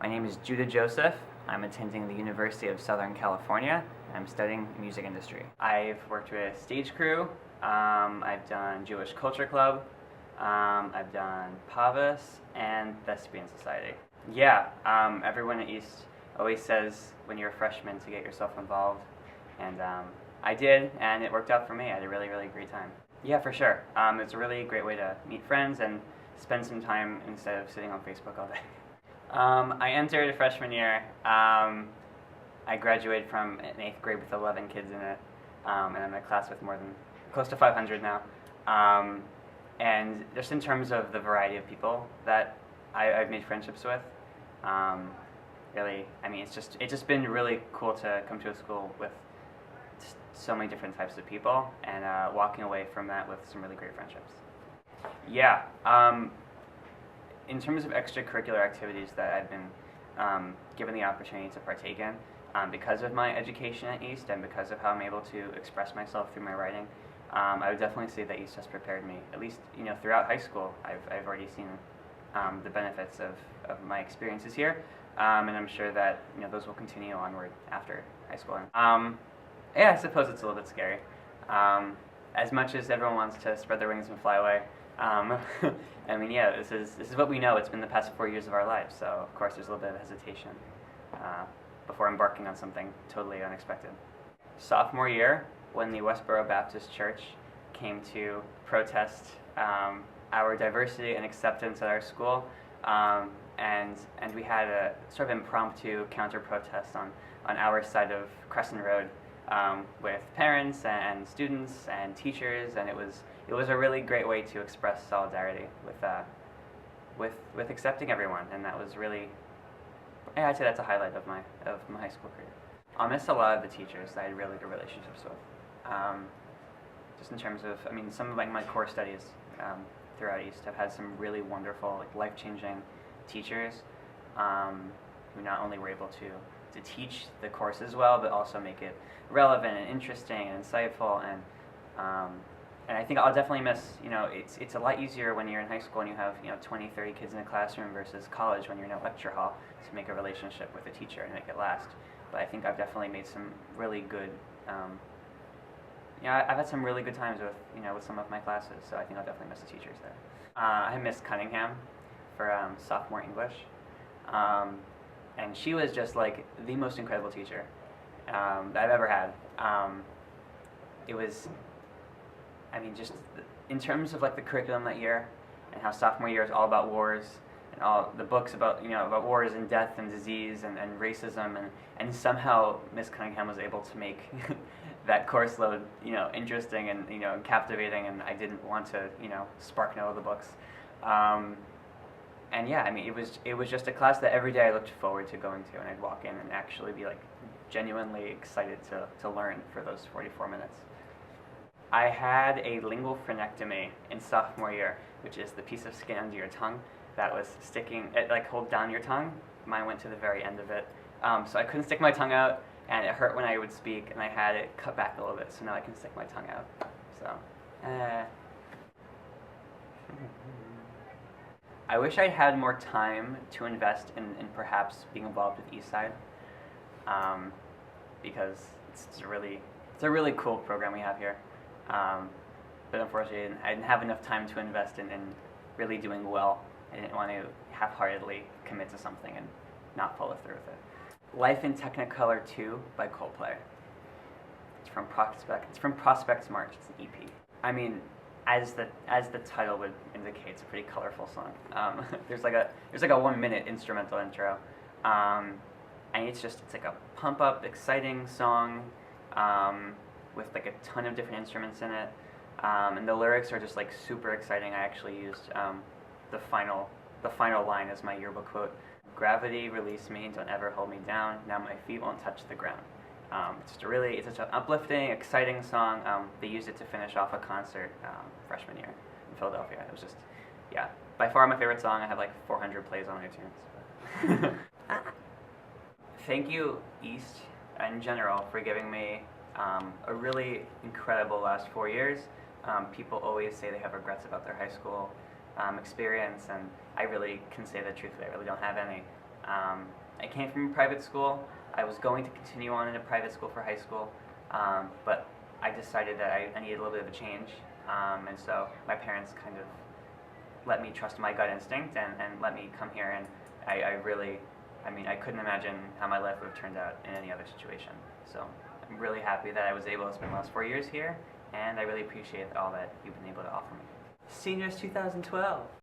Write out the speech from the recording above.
My name is Judah Joseph. I'm attending the University of Southern California. I'm studying music industry. I've worked with stage crew. I've done Jewish Culture Club. I've done Pavas and Thespian Society. Yeah, everyone at East always says when you're a freshman to get yourself involved. And I did, and it worked out for me. I had a really, really great time. Yeah, for sure. It's a really great way to meet friends and spend some time instead of sitting on Facebook all day. I entered freshman year. I graduated from an 8th grade with 11 kids in it, and I'm in a class with more than close to 500 now. And just in terms of the variety of people that I've made friendships with, really, I mean, it's just been really cool to come to a school with so many different types of people, and walking away from that with some really great friendships. Yeah. In terms of extracurricular activities that I've been given the opportunity to partake in, because of my education at East and because of how I'm able to express myself through my writing, I would definitely say that East has prepared me. At least, throughout high school, I've already seen the benefits of my experiences here, and I'm sure that those will continue onward after high school. Yeah, I suppose it's a little bit scary. As much as everyone wants to spread their wings and fly away, I mean, yeah, this is what we know. It's been the past 4 years of our lives, so of course there's a little bit of hesitation before embarking on something totally unexpected. Sophomore year, when the Westboro Baptist Church came to protest our diversity and acceptance at our school, and we had a sort of impromptu counter-protest on our side of Crescent Road with parents and students and teachers, and it was a really great way to express solidarity with accepting everyone, and that was really, I'd say that's a highlight of my high school career. I'll miss a lot of the teachers that I had really good relationships with. Just in terms of, I mean, some of my core studies throughout East have had some really wonderful, life-changing teachers who not only were able to teach the courses well, but also make it relevant and interesting and insightful, and I think I'll definitely miss, it's a lot easier when you're in high school and you have 20, 30 kids in a classroom versus college when you're in a lecture hall to make a relationship with a teacher and make it last. But I think I've definitely made some really good, I've had some really good times with some of my classes, so I think I'll definitely miss the teachers there. I missed Cunningham for sophomore English. And she was just the most incredible teacher that I've ever had. It was, I mean, just in terms of the curriculum that year, and how sophomore year is all about wars, and all the books about about wars and death and disease and racism, and somehow Miss Cunningham was able to make that course load interesting and captivating, and I didn't want to spark no of the books. And yeah, I mean, it was just a class that every day I looked forward to going to, and I'd walk in and actually be genuinely excited to learn for those 44 minutes. I had a lingual frenectomy in sophomore year, which is the piece of skin under your tongue that was sticking, it hold down your tongue. Mine went to the very end of it. So I couldn't stick my tongue out, and it hurt when I would speak, and I had it cut back a little bit, so now I can stick my tongue out. So, I wish I had more time to invest in perhaps being involved with Eastside, because it's a really cool program we have here. But unfortunately, I didn't have enough time to invest in really doing well. I didn't want to half-heartedly commit to something and not follow through with it. Life in Technicolor 2 by Coldplay. It's from Prospects March. It's an EP. I mean, as the title would indicate, it's a pretty colorful song. There's a 1 minute instrumental intro, and it's a pump up, exciting song with a ton of different instruments in it, and the lyrics are just super exciting. I actually used the final line as my yearbook quote: "Gravity release me, don't ever hold me down. Now my feet won't touch the ground." It's such an uplifting, exciting song. They used it to finish off a concert freshman year in Philadelphia. It was just, yeah, by far my favorite song. I have 400 plays on iTunes. Thank you, East, in general, for giving me a really incredible last 4 years. People always say they have regrets about their high school experience, and I really can say that truthfully. I really don't have any. I came from a private school. I was going to continue on in a private school for high school, but I decided that I needed a little bit of a change, and so my parents kind of let me trust my gut instinct and let me come here, and I really, I mean, I couldn't imagine how my life would have turned out in any other situation. So I'm really happy that I was able to spend the last 4 years here, and I really appreciate all that you've been able to offer me. Seniors 2012.